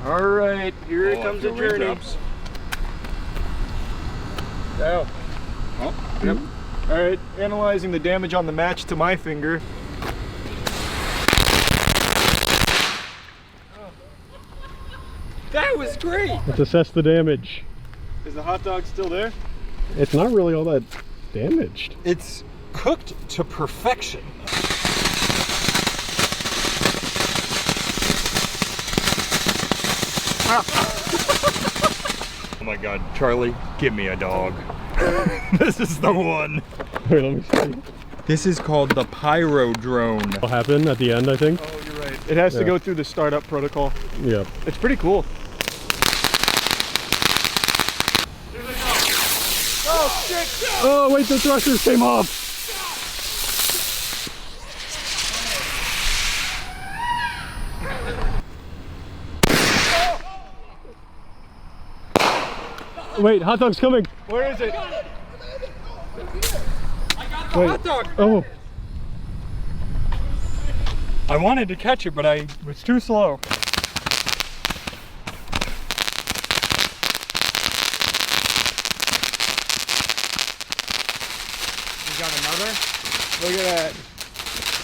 All right, here comes the journey. Down. Oh, yep. All right, analyzing the damage on the match to my finger. That was great! Let's assess the damage. Is the hot dog still there? It's not really all that damaged. It's cooked to perfection. Oh my God, Charlie, give me a dog. This is the one. Wait, let me see. This is called the pyro drone. It'll happen at the end, I think. Oh, you're right. It has to go through the startup protocol. Yeah. It's pretty cool. Oh shit! Oh wait, the thrusters came off. Wait, hot dog's coming. Where is it? I got the hot dog! Oh. I wanted to catch it, but I was too slow. We got another? Look at that.